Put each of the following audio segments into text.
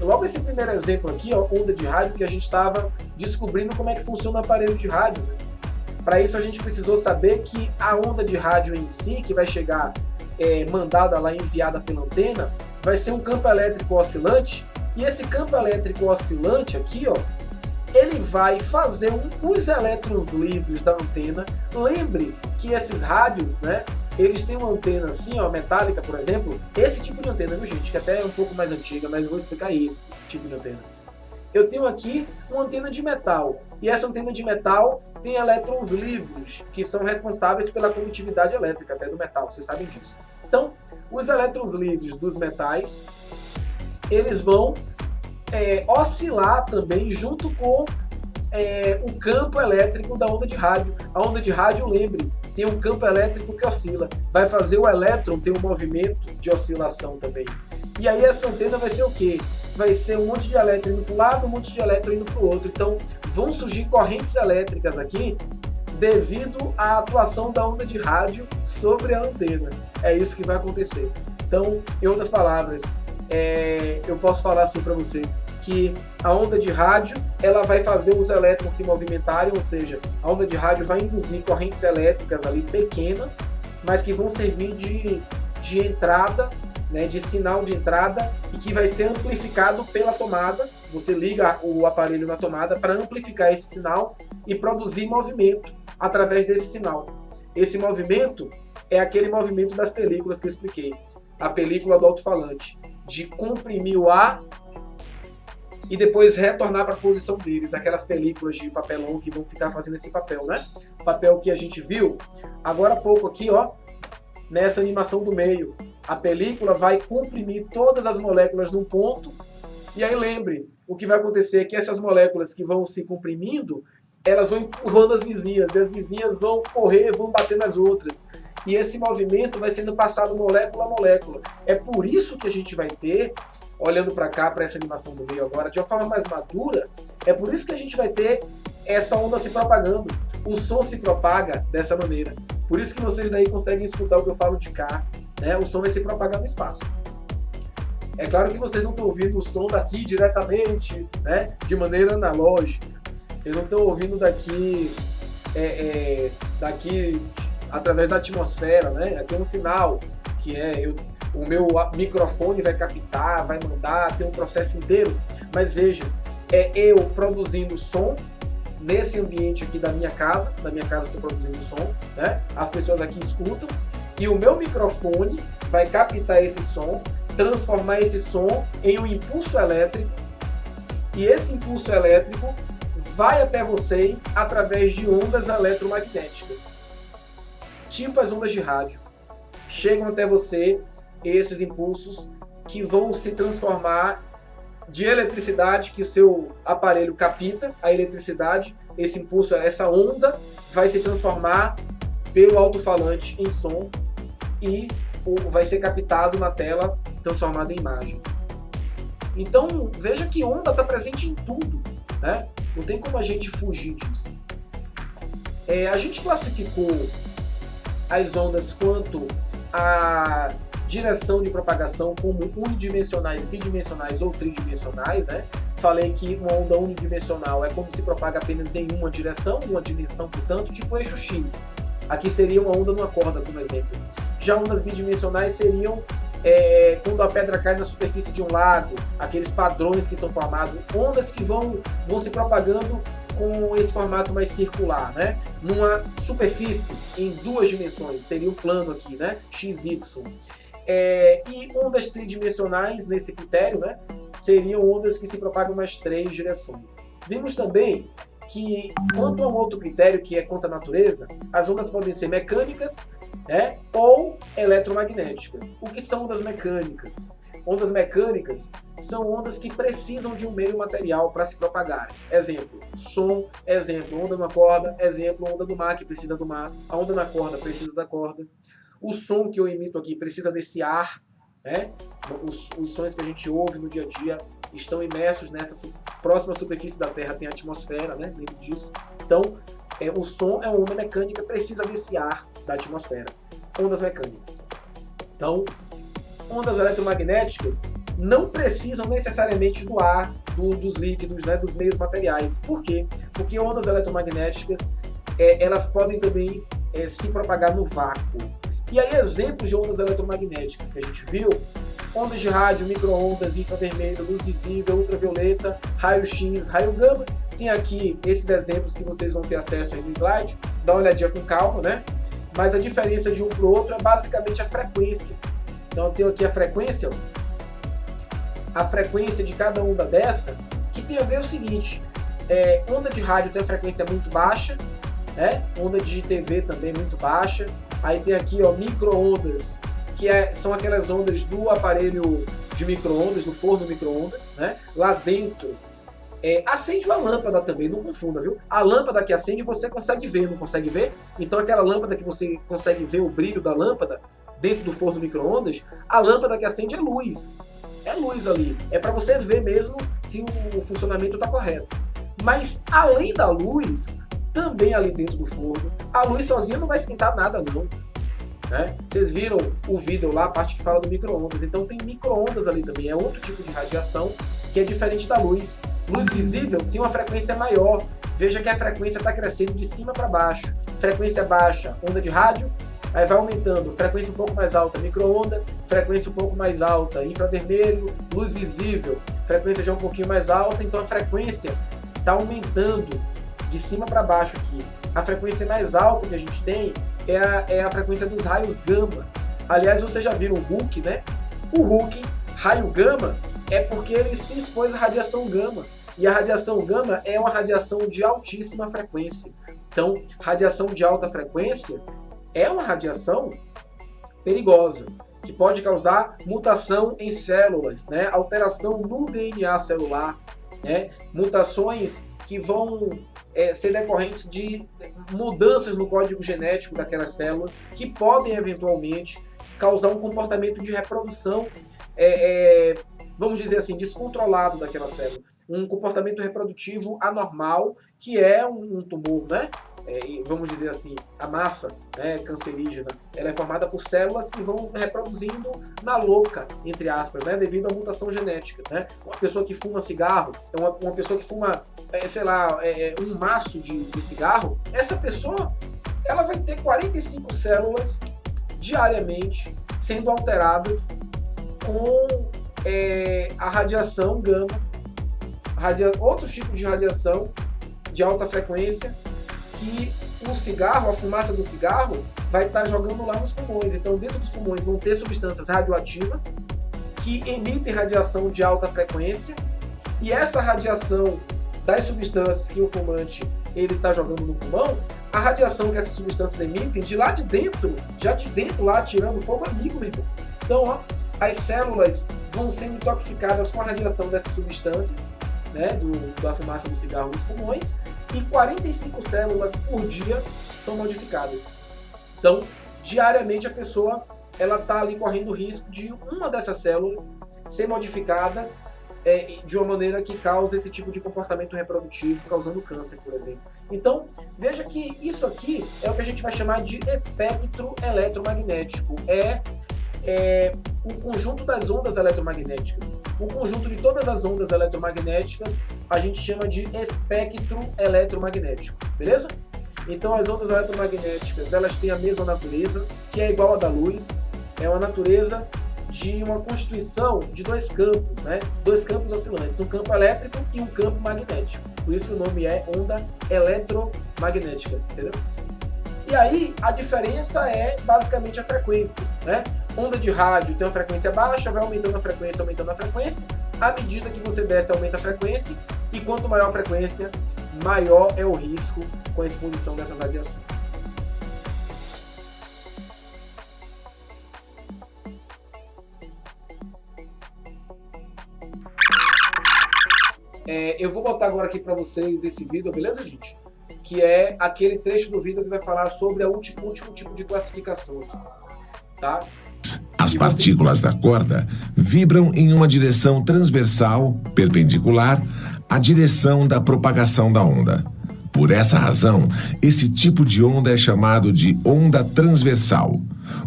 logo esse primeiro exemplo aqui, ó, onda de rádio, que a gente estava descobrindo como é que funciona o aparelho de rádio, né? Para isso a gente precisou saber que a onda de rádio em si, que vai chegar mandada lá, enviada pela antena, vai ser um campo elétrico oscilante, e esse campo elétrico oscilante aqui, ó, ele vai fazer os elétrons livres da antena. Lembre que esses rádios, né, eles têm uma antena assim, ó, metálica, por exemplo, esse tipo de antena, viu, gente, que até é um pouco mais antiga, mas eu vou explicar esse tipo de antena. Eu tenho aqui uma antena de metal, e essa antena de metal tem elétrons livres, que são responsáveis pela condutividade elétrica até do metal, vocês sabem disso. Então, os elétrons livres dos metais, eles vão oscilar também junto com o campo elétrico da onda de rádio. A onda de rádio, lembre, tem um campo elétrico que oscila, vai fazer o elétron ter um movimento de oscilação também. E aí essa antena vai ser o quê? Vai ser um monte de elétron indo para um lado, um monte de elétron indo para o outro. Então vão surgir correntes elétricas aqui devido à atuação da onda de rádio sobre a antena. É isso que vai acontecer. Então, em outras palavras, eu posso falar assim para você, que a onda de rádio ela vai fazer os elétrons se movimentarem, ou seja, a onda de rádio vai induzir correntes elétricas ali pequenas, mas que vão servir de entrada, né, de sinal de entrada, e que vai ser amplificado pela tomada. Você liga o aparelho na tomada para amplificar esse sinal e produzir movimento através desse sinal. Esse movimento é aquele movimento das películas que eu expliquei, a película do alto-falante, de comprimir o ar e depois retornar para a posição deles, aquelas películas de papelão que vão ficar fazendo esse papel, né? Papel que a gente viu agora há pouco aqui, ó, nessa animação do meio. A película vai comprimir todas as moléculas num ponto, e aí lembre, o que vai acontecer é que essas moléculas que vão se comprimindo, elas vão empurrando as vizinhas, e as vizinhas vão correr, vão bater nas outras. E esse movimento vai sendo passado molécula a molécula. É por isso que a gente vai ter, olhando para cá, para essa animação do meio agora, de uma forma mais madura, é por isso que a gente vai ter essa onda se propagando. O som se propaga dessa maneira. Por isso que vocês daí conseguem escutar o que eu falo de cá, né? O som vai se propagar no espaço. É claro que vocês não estão ouvindo o som daqui diretamente, né? De maneira analógica. Vocês não estão ouvindo daqui, daqui através da atmosfera, né? Aqui é um sinal que o meu microfone vai captar, vai mandar, tem um processo inteiro. Mas veja, é eu produzindo som nesse ambiente aqui da minha casa eu estou produzindo som, né? As pessoas aqui escutam, e o meu microfone vai captar esse som, transformar esse som em um impulso elétrico, e esse impulso elétrico vai até vocês através de ondas eletromagnéticas, tipo as ondas de rádio. Chegam até você esses impulsos que vão se transformar de eletricidade, que o seu aparelho capta a eletricidade, esse impulso, essa onda vai se transformar pelo alto-falante em som e vai ser captado na tela, transformado em imagem. Então veja que onda está presente em tudo, né? Não tem como a gente fugir disso. A gente classificou as ondas quanto a direção de propagação como unidimensionais, bidimensionais ou tridimensionais, né? Falei que uma onda unidimensional é quando se propaga apenas em uma direção, portanto, tipo eixo X. Aqui seria uma onda numa corda, como exemplo. Já ondas bidimensionais seriam quando a pedra cai na superfície de um lago, aqueles padrões que são formados, ondas que vão se propagando com esse formato mais circular, né? Numa superfície em duas dimensões, seria um plano aqui, né? XY. E ondas tridimensionais, nesse critério, né? Seriam ondas que se propagam nas três direções. Vimos também que, quanto a um outro critério, que é contra a natureza, as ondas podem ser mecânicas, né, ou eletromagnéticas. O que são ondas mecânicas? Ondas mecânicas são ondas que precisam de um meio material para se propagarem. Exemplo, som, exemplo, onda na corda, exemplo, onda do mar que precisa do mar, a onda na corda precisa da corda. O som que eu emito aqui precisa desse ar, né? Os sons que a gente ouve no dia a dia estão imersos nessa próxima superfície da Terra, tem a atmosfera, né? Dentro disso. Então, o som é uma onda mecânica, precisa desse ar da atmosfera. Ondas mecânicas. Então, ondas eletromagnéticas não precisam necessariamente do ar, dos líquidos, né, dos meios materiais. Por quê? Porque ondas eletromagnéticas elas podem também se propagar no vácuo. E aí exemplos de ondas eletromagnéticas que a gente viu: ondas de rádio, micro-ondas, infravermelho, luz visível, ultravioleta, raio-x, raio gama. Tem aqui esses exemplos que vocês vão ter acesso aí no slide. Dá uma olhadinha com calma, né? Mas a diferença de um para o outro é basicamente a frequência. Então eu tenho aqui a frequência de cada onda dessa, que tem a ver o seguinte: onda de rádio tem a frequência muito baixa, né? Onda de TV também muito baixa. Aí tem aqui, ó, micro-ondas, que são aquelas ondas do aparelho de micro-ondas, do forno micro-ondas, né? Lá dentro acende uma lâmpada também, não confunda, viu? A lâmpada que acende você consegue ver, não consegue ver? Então aquela lâmpada que você consegue ver o brilho da lâmpada dentro do forno micro-ondas, a lâmpada que acende é luz. É luz ali. É para você ver mesmo se o funcionamento está correto. Mas além da luz, também ali dentro do forno, a luz sozinha não vai esquentar nada não. Né? Vocês viram o vídeo lá, a parte que fala do micro-ondas. Então tem micro-ondas ali também, é outro tipo de radiação que é diferente da luz. Luz visível tem uma frequência maior. Veja que a frequência está crescendo de cima para baixo. Frequência baixa, onda de rádio. Aí vai aumentando, frequência um pouco mais alta, micro-onda, frequência um pouco mais alta, infravermelho, luz visível, frequência já um pouquinho mais alta. Então a frequência está aumentando de cima para baixo aqui. A frequência mais alta que a gente tem é a frequência dos raios gama. Aliás, vocês já viram o Hulk, né? O Hulk, raio gama, é porque ele se expôs à radiação gama. E a radiação gama é uma radiação de altíssima frequência. Então, radiação de alta frequência é uma radiação perigosa, que pode causar mutação em células, né? Alteração no DNA celular, né? Mutações que vão ser decorrentes de mudanças no código genético daquelas células, que podem eventualmente causar um comportamento de reprodução, vamos dizer assim, descontrolado daquela célula. Um comportamento reprodutivo anormal, que é um tumor, né? Vamos dizer assim, a massa, né, cancerígena, ela é formada por células que vão reproduzindo na louca, entre aspas, né, devido à mutação genética. Né? Uma pessoa que fuma cigarro, uma pessoa que fuma, um maço de cigarro, essa pessoa ela vai ter 45 células diariamente sendo alteradas com a radiação gama, outros tipos de radiação de alta frequência, que o cigarro, a fumaça do cigarro, vai estar jogando lá nos pulmões. Então, dentro dos pulmões vão ter substâncias radioativas que emitem radiação de alta frequência, e essa radiação das substâncias que o fumante ele está jogando no pulmão, a radiação que essas substâncias emitem, de lá de dentro, já de dentro lá, tirando fogo, é micro. Então, ó, as células vão sendo intoxicadas com a radiação dessas substâncias, né, da fumaça do cigarro nos pulmões, e 45 células por dia são modificadas. Então, diariamente a pessoa ela está ali correndo o risco de uma dessas células ser modificada de uma maneira que causa esse tipo de comportamento reprodutivo, causando câncer, por exemplo. Então, veja que isso aqui é o que a gente vai chamar de espectro eletromagnético. O conjunto das ondas eletromagnéticas. O conjunto de todas as ondas eletromagnéticas a gente chama de espectro eletromagnético, beleza? Então as ondas eletromagnéticas elas têm a mesma natureza, que é igual à da luz. É uma natureza de uma constituição de dois campos, né? Dois campos oscilantes, um campo elétrico e um campo magnético. Por isso que o nome é onda eletromagnética, entendeu? E aí a diferença é basicamente a frequência, né? Onda de rádio tem uma frequência baixa, vai aumentando a frequência, à medida que você desce, aumenta a frequência, e quanto maior a frequência, maior é o risco com a exposição dessas radiações. Eu vou botar agora aqui para vocês esse vídeo, beleza, gente? Que é aquele trecho do vídeo que vai falar sobre o último tipo de classificação, tá? As partículas da corda vibram em uma direção transversal, perpendicular, à direção da propagação da onda. Por essa razão, esse tipo de onda é chamado de onda transversal.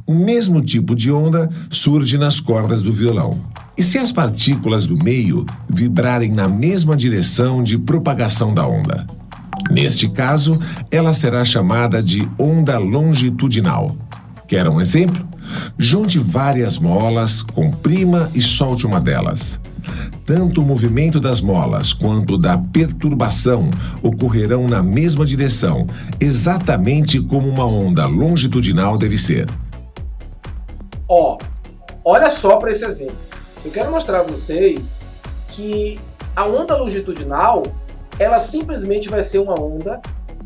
o mesmo tipo de onda surge nas cordas do violão. E se as partículas do meio vibrarem na mesma direção de propagação da onda? Neste caso, ela será chamada de onda longitudinal. Quer um exemplo? Junte várias molas, comprima e solte uma delas. Tanto o movimento das molas quanto da perturbação ocorrerão na mesma direção, exatamente como uma onda longitudinal deve ser. Olha só para esse exemplo. Eu quero mostrar a vocês que a onda longitudinal, ela simplesmente vai ser uma onda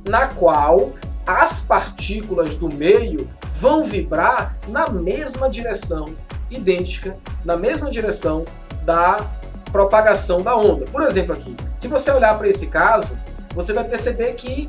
na qual as partículas do meio vão vibrar na mesma direção, idêntica, na mesma direção da propagação da onda. Por exemplo aqui, se você olhar para esse caso, você vai perceber que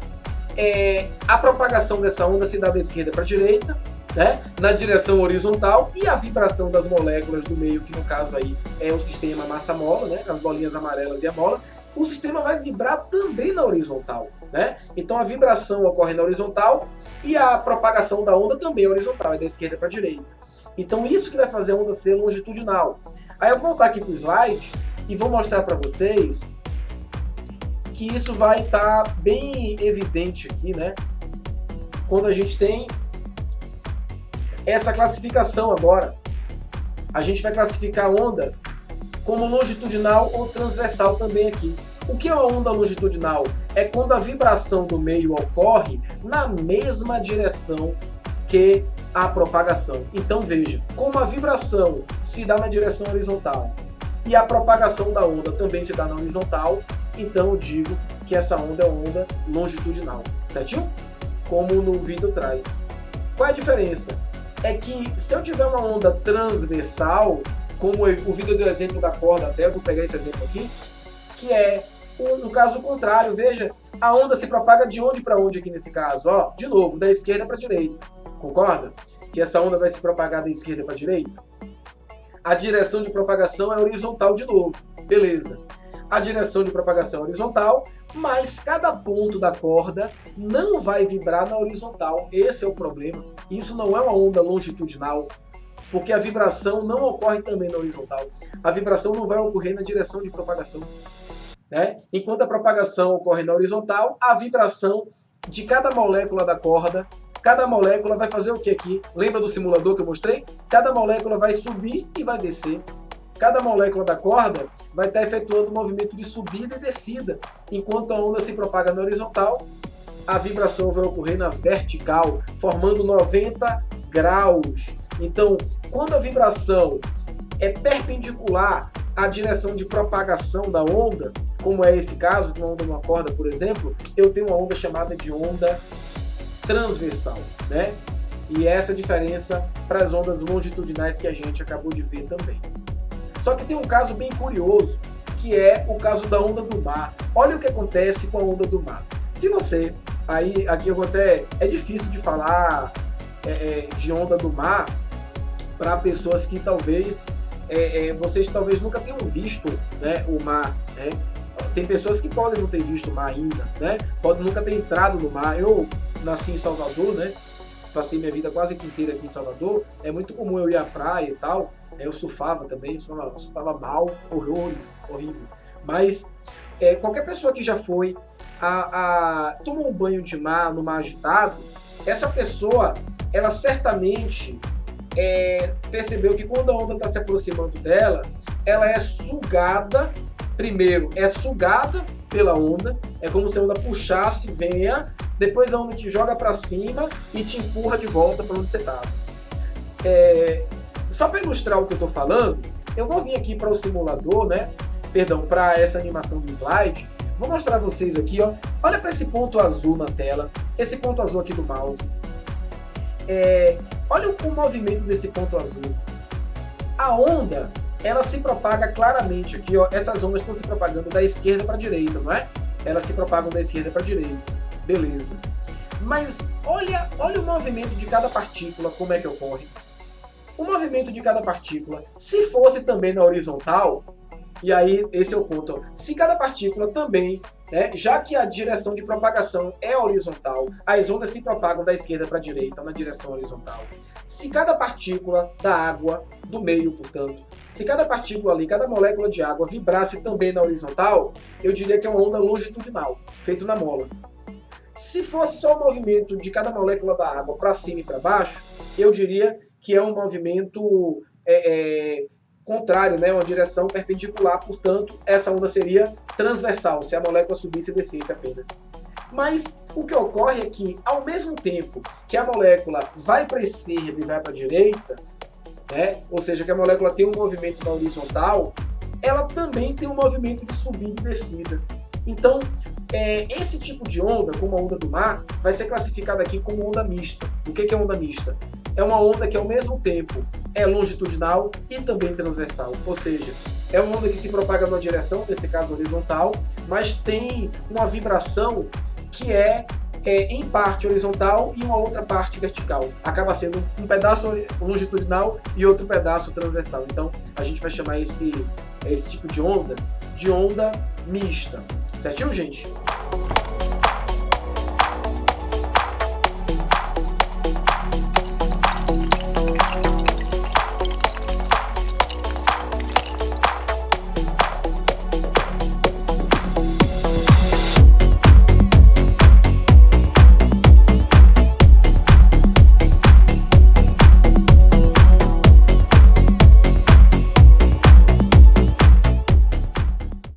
a propagação dessa onda se dá da esquerda para a direita, né, na direção horizontal, e a vibração das moléculas do meio, que no caso aí é o sistema massa-mola, né, as bolinhas amarelas e a mola, o sistema vai vibrar também na horizontal, né? Então a vibração ocorre na horizontal e a propagação da onda também é horizontal, é da esquerda para a direita. Então isso que vai fazer a onda ser longitudinal. Aí eu vou voltar aqui para o slide e vou mostrar para vocês que isso vai estar bem evidente aqui, né? Quando a gente tem essa classificação agora. A gente vai classificar a onda como longitudinal ou transversal também aqui. O que é uma onda longitudinal? É quando a vibração do meio ocorre na mesma direção que a propagação. Então veja, como a vibração se dá na direção horizontal e a propagação da onda também se dá na horizontal, então eu digo que essa onda é uma onda longitudinal, certinho? Como no vídeo traz. Qual é a diferença? É que se eu tiver uma onda transversal, como o vídeo do exemplo da corda, até eu vou pegar esse exemplo aqui, que é no caso contrário, veja, a onda se propaga de onde para onde aqui nesse caso? Ó, de novo, da esquerda para a direita. Concorda? Que essa onda vai se propagar da esquerda para a direita? A direção de propagação é horizontal de novo. Beleza. A direção de propagação é horizontal, mas cada ponto da corda não vai vibrar na horizontal. Esse é o problema. Isso não é uma onda longitudinal, porque a vibração não ocorre também na horizontal. A vibração não vai ocorrer na direção de propagação, né? Enquanto a propagação ocorre na horizontal, a vibração de cada molécula da corda, cada molécula vai fazer o que aqui? Lembra do simulador que eu mostrei? Cada molécula vai subir e vai descer. Cada molécula da corda vai estar efetuando um movimento de subida e descida. Enquanto a onda se propaga na horizontal, a vibração vai ocorrer na vertical, formando 90 graus. Então, quando a vibração é perpendicular à direção de propagação da onda, como é esse caso de uma onda numa corda, por exemplo, eu tenho uma onda chamada de onda transversal, né? E essa é a diferença para as ondas longitudinais que a gente acabou de ver também. Só que tem um caso bem curioso, que é o caso da onda do mar. Olha o que acontece com a onda do mar. Se você, aqui eu vou até, é difícil de falar de onda do mar para pessoas que talvez, vocês talvez nunca tenham visto, né, o mar, né? Tem pessoas que podem não ter visto o mar ainda, né? Podem nunca ter entrado no mar. Eu nasci em Salvador, né? Passei minha vida quase que inteira aqui em Salvador. É muito comum eu ir à praia e tal. Eu surfava também, surfava mal, horrível. Mas qualquer pessoa que já foi tomou um banho de mar, no mar agitado, essa pessoa, ela certamente percebeu que quando a onda está se aproximando dela, ela é sugada. Primeiro, é sugada pela onda, é como se a onda puxasse, venha, depois a onda te joga para cima e te empurra de volta para onde você estava. Só para ilustrar o que eu estou falando, eu vou vir aqui para o simulador, né? Perdão, para essa animação do slide. Vou mostrar a vocês aqui, ó. Olha para esse ponto azul na tela, esse ponto azul aqui do mouse. Olha o movimento desse ponto azul. A onda, ela se propaga claramente aqui, ó. Essas ondas estão se propagando da esquerda para a direita, não é? Elas se propagam da esquerda para a direita. Beleza. Mas olha o movimento de cada partícula, como é que ocorre. O movimento de cada partícula, se fosse também na horizontal, e aí esse é o ponto, ó. Se cada partícula também né? Já que a direção de propagação é horizontal, as ondas se propagam da esquerda para a direita na direção horizontal. Se cada partícula da água, do meio, portanto, se cada partícula ali, cada molécula de água vibrasse também na horizontal, eu diria que é uma onda longitudinal, feita na mola. Se fosse só o movimento de cada molécula da água para cima e para baixo, eu diria que é um movimento contrário, né? Uma direção perpendicular, portanto, essa onda seria transversal, se a molécula subisse e descesse apenas. Mas o que ocorre é que, ao mesmo tempo que a molécula vai para a esquerda e vai para a direita, né? Ou seja, que a molécula tem um movimento na horizontal, ela também tem um movimento de subida e descida. Então, esse tipo de onda, como a onda do mar, vai ser classificada aqui como onda mista. O que é onda mista? É uma onda que ao mesmo tempo é longitudinal e também transversal. Ou seja, é uma onda que se propaga numa direção, nesse caso horizontal, mas tem uma vibração que é em parte horizontal e uma outra parte vertical. Acaba sendo um pedaço longitudinal e outro pedaço transversal. Então, a gente vai chamar esse tipo de onda mista. Certinho, gente?